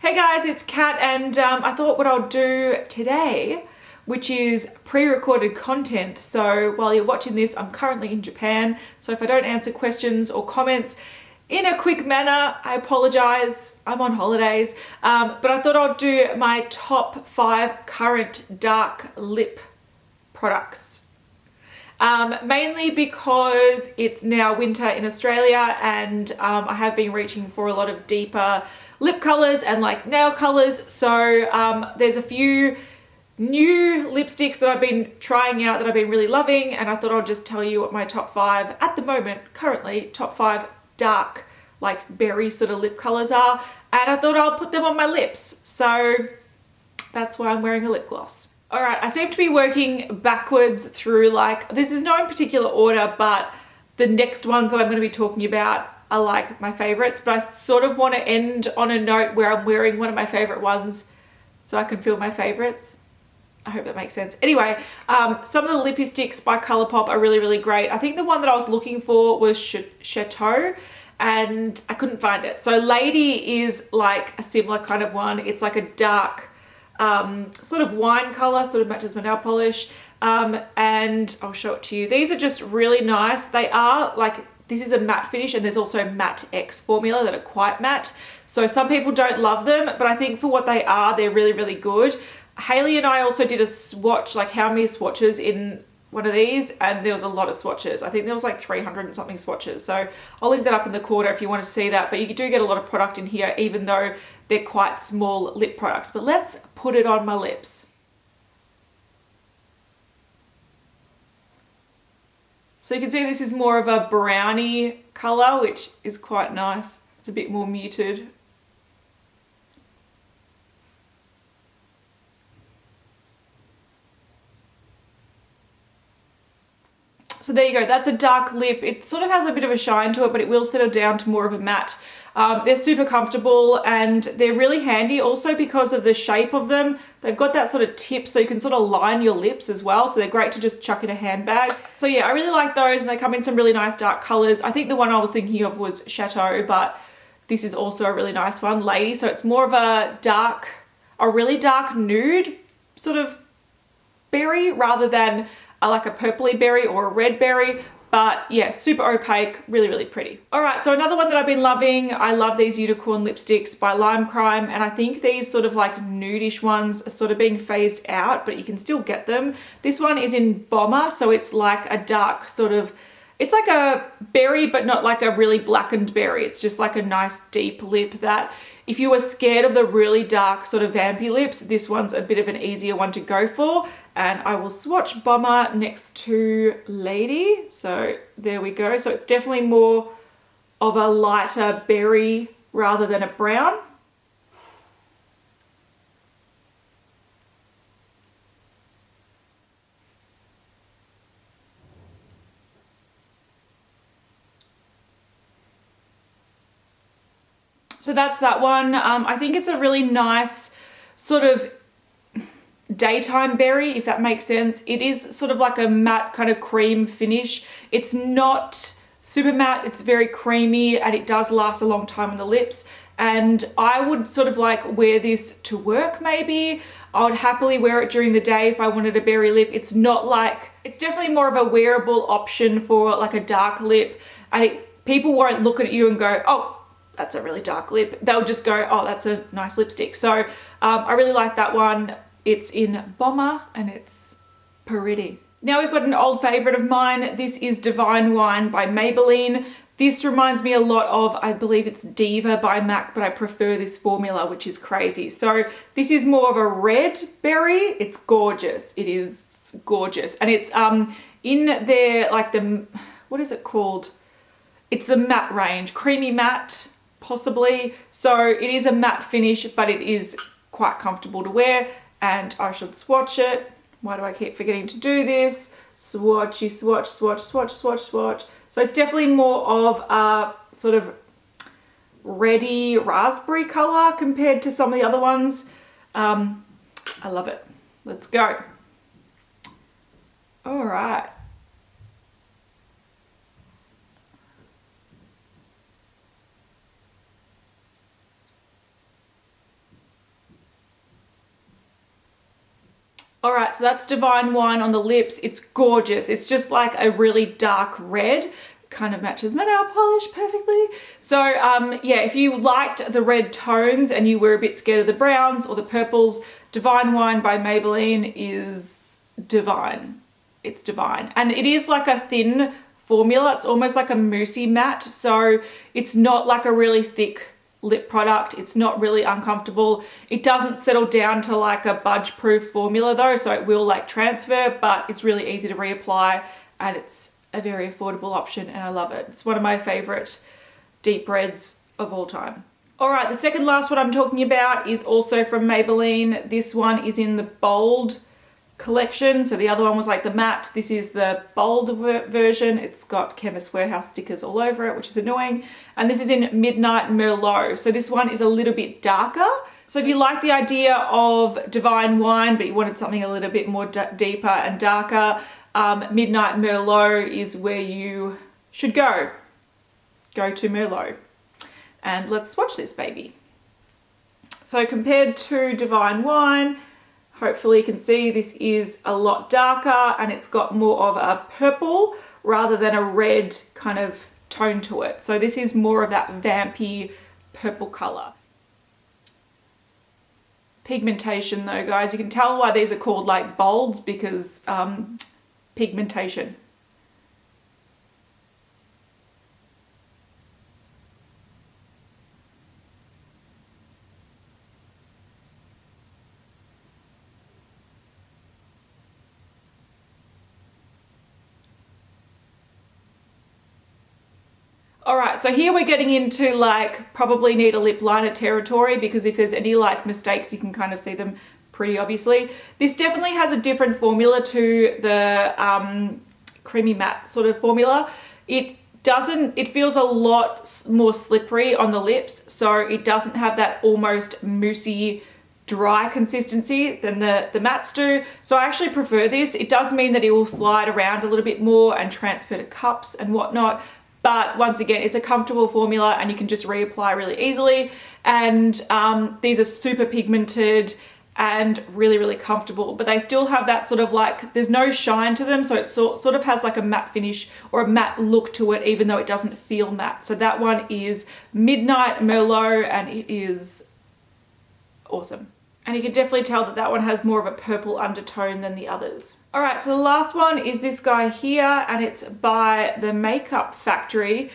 Hey guys, it's Kat, and I thought what I'll do today, which is pre-recorded content. So while you're watching this, I'm currently in Japan. So if I don't answer questions or comments in a quick manner, I apologize. I'm on holidays. But I thought I'd do my top 5 current dark lip products. Mainly because it's now winter in Australia, and I have been reaching for a lot of deeper lip colors and like nail colors. So there's a few new lipsticks that I've been trying out that I've been really loving, and I thought I'll just tell you what my top 5 at the moment, currently top 5 dark like berry sort of lip colors are, and I thought I'll put them on my lips. So that's why I'm wearing a lip gloss. All right, I seem to be working backwards through, like, this is not in particular order, but the next ones that I'm going to be talking about are like my favorites, but I sort of want to end on a note where I'm wearing one of my favorite ones so I can feel my favorites. I hope that makes sense. Anyway, some of the lippy sticks by Colourpop are really, really great. I think the one that I was looking for was Chateau, and I couldn't find it. So Lady is like a similar kind of one. It's like a dark sort of wine color, sort of matches my nail polish, and I'll show it to you. These are just really nice. They are like, this is a matte finish, and there's also Matte X formula that are quite matte. So some people don't love them, but I think for what they are, they're really, really good. Haley and I also did a swatch, like how many swatches in one of these, and there was a lot of swatches. I think there was like 300 and something swatches. So I'll link that up in the corner if you want to see that, but you do get a lot of product in here, even though they're quite small lip products. But let's put it on my lips. So you can see this is more of a brownie color, which is quite nice. It's a bit more muted. So there you go, that's a dark lip. It sort of has a bit of a shine to it, but it will settle down to more of a matte. They're super comfortable, and they're really handy also because of the shape of them. They've got that sort of tip so you can sort of line your lips as well. So they're great to just chuck in a handbag. So yeah, I really like those, and they come in some really nice dark colors. I think the one I was thinking of was Chateau, but this is also a really nice one, Lady. So it's more of a really dark nude sort of berry rather than like a purpley berry or a red berry. But yeah, super opaque, really, really pretty. All right, so another one that I've been loving, I love these unicorn lipsticks by Lime Crime, and I think these sort of like nudish ones are sort of being phased out, but you can still get them. This one is in Bomber, so it's like a dark sort of, it's like a berry, but not like a really blackened berry. It's just like a nice deep lip that if you were scared of the really dark sort of vampy lips, this one's a bit of an easier one to go for. And I will swatch Bomber next to Lady. So there we go. So it's definitely more of a lighter berry rather than a brown. So that's that one. I think it's a really nice sort of daytime berry, if that makes sense. It is sort of like a matte kind of cream finish. It's not super matte, it's very creamy, and it does last a long time on the lips. And I would sort of like wear this to work maybe. I would happily wear it during the day if I wanted a berry lip. It's not like, it's definitely more of a wearable option for like a dark lip, and people won't look at you and go, oh, that's a really dark lip. They'll just go, oh, that's a nice lipstick. So I really like that one. It's in Bomber, and it's pretty. Now we've got an old favorite of mine. This is Divine Wine by Maybelline. This reminds me a lot of, I believe it's Diva by MAC, but I prefer this formula, which is crazy. So this is more of a red berry. It's gorgeous. It is gorgeous. And it's in there, like the, what is it called? It's a matte range, creamy matte, possibly. So it is a matte finish, but it is quite comfortable to wear, and I should swatch it. Why do I keep forgetting to do this? Swatchy, swatch, swatch, swatch, swatch, swatch. So it's definitely more of a sort of reddy raspberry color compared to some of the other ones. I love it. Let's go. All right. All right, so that's Divine Wine on the lips. It's gorgeous. It's just like a really dark red. Kind of matches my nail polish perfectly. So yeah, if you liked the red tones and you were a bit scared of the browns or the purples, Divine Wine by Maybelline is divine. It's divine. And it is like a thin formula. It's almost like a moussey matte. So it's not like a really thick lip product. It's not really uncomfortable. It doesn't settle down to like a budge proof formula though, so it will like transfer, but it's really easy to reapply and it's a very affordable option and I love it. It's one of my favorite deep reds of all time. All right, the second last one I'm talking about is also from Maybelline. This one is in the bold collection. So the other one was like the matte. This is the bold version. It's got Chemist Warehouse stickers all over it, which is annoying. And this is in Midnight Merlot. So this one is a little bit darker. So if you like the idea of Divine Wine, but you wanted something a little bit more deeper and darker, Midnight Merlot is where you should go. Go to Merlot. And let's swatch this baby. So compared to Divine Wine, hopefully you can see this is a lot darker and it's got more of a purple rather than a red kind of tone to it. So this is more of that vampy purple color. Pigmentation though, guys, you can tell why these are called like bolds because pigmentation. All right, so here we're getting into like probably need a lip liner territory because if there's any like mistakes, you can kind of see them pretty obviously. This definitely has a different formula to the creamy matte sort of formula. It feels a lot more slippery on the lips, so it doesn't have that almost moussey dry consistency than the mattes do. So I actually prefer this. It does mean that it will slide around a little bit more and transfer to cups and whatnot. But once again, it's a comfortable formula and you can just reapply really easily. And these are super pigmented and really, really comfortable, but they still have that sort of like, there's no shine to them. So it sort of has like a matte finish or a matte look to it, even though it doesn't feel matte. So that one is Midnight Merlot and it is awesome. And you can definitely tell that that one has more of a purple undertone than the others. All right, so the last one is this guy here and it's by the Makeup Factory,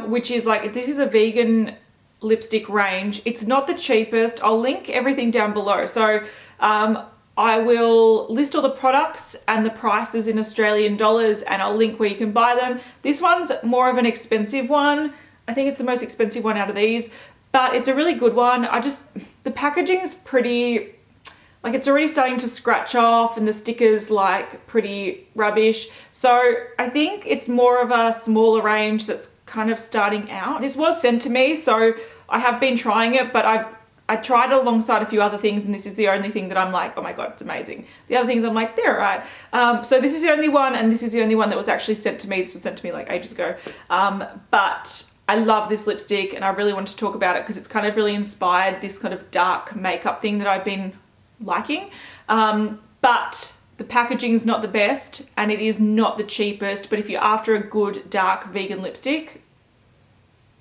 which is like, this is a vegan lipstick range. It's not the cheapest. I'll link everything down below. So I will list all the products and the prices in Australian dollars and I'll link where you can buy them. This one's more of an expensive one. I think it's the most expensive one out of these, but it's a really good one. The packaging is pretty, like it's already starting to scratch off and the sticker's like pretty rubbish. So I think it's more of a smaller range that's kind of starting out. This was sent to me, so I have been trying it, but I tried it alongside a few other things and this is the only thing that I'm like, oh my God, it's amazing. The other things I'm like, they're all right. So this is the only one and this is the only one that was actually sent to me. This was sent to me like ages ago. But I love this lipstick and I really want to talk about it because it's kind of really inspired this kind of dark makeup thing that I've been liking. But the packaging is not the best and it is not the cheapest, but if you're after a good dark vegan lipstick,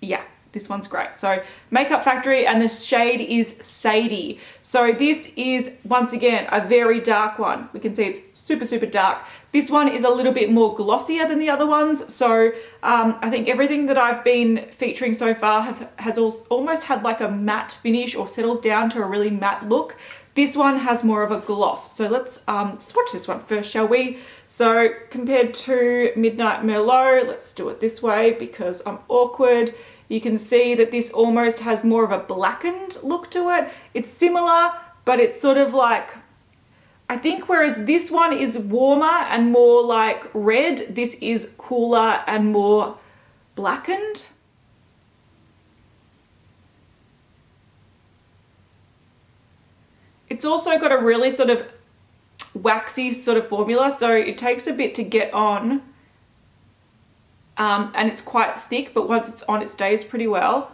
yeah, this one's great. So Makeup Factory and the shade is Sadie. So this is once again a very dark one. We can see it's super, super dark. This one is a little bit more glossier than the other ones. So I think everything that I've been featuring so far has almost had like a matte finish or settles down to a really matte look. This one has more of a gloss. So let's swatch this one first, shall we? So compared to Midnight Merlot, let's do it this way because I'm awkward. You can see that this almost has more of a blackened look to it. It's similar, but it's sort of like, I think whereas this one is warmer and more like red, this is cooler and more blackened. It's also got a really sort of waxy sort of formula, so it takes a bit to get on. And it's quite thick, but once it's on, it stays pretty well.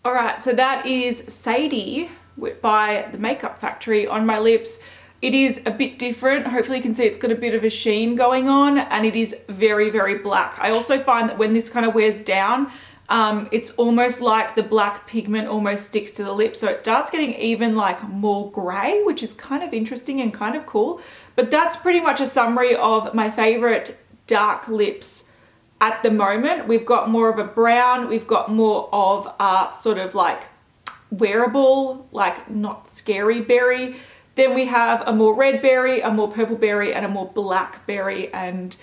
All right, so that is Sadie by the Makeup Factory on my lips. It is a bit different. Hopefully you can see it's got a bit of a sheen going on, and it is very, very black. I also find that when this kind of wears down, it's almost like the black pigment almost sticks to the lips. So it starts getting even like more gray, which is kind of interesting and kind of cool. But that's pretty much a summary of my favorite dark lips at the moment. We've got more of a brown, we've got more of a sort of like wearable, like not scary berry. Then we have a more red berry, a more purple berry, and a more black berry. And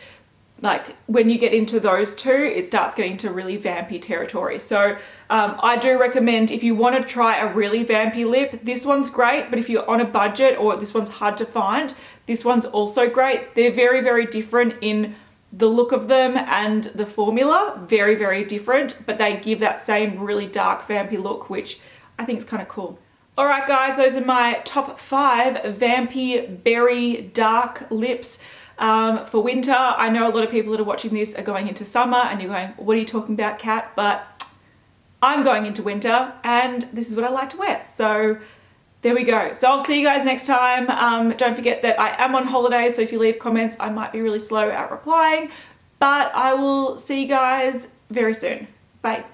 like when you get into those two, it starts getting to really vampy territory. So I do recommend, if you want to try a really vampy lip, this one's great. But if you're on a budget or this one's hard to find, this one's also great. They're very, very different in the look of them and the formula. Very, very different, but they give that same really dark vampy look, which I think is kind of cool. All right, guys, those are my top 5 vampy berry dark lips for winter. I know a lot of people that are watching this are going into summer and you're going, what are you talking about, Kat? But I'm going into winter and this is what I like to wear. So there we go. So I'll see you guys next time. Don't forget that I am on holiday, so if you leave comments, I might be really slow at replying, but I will see you guys very soon. Bye.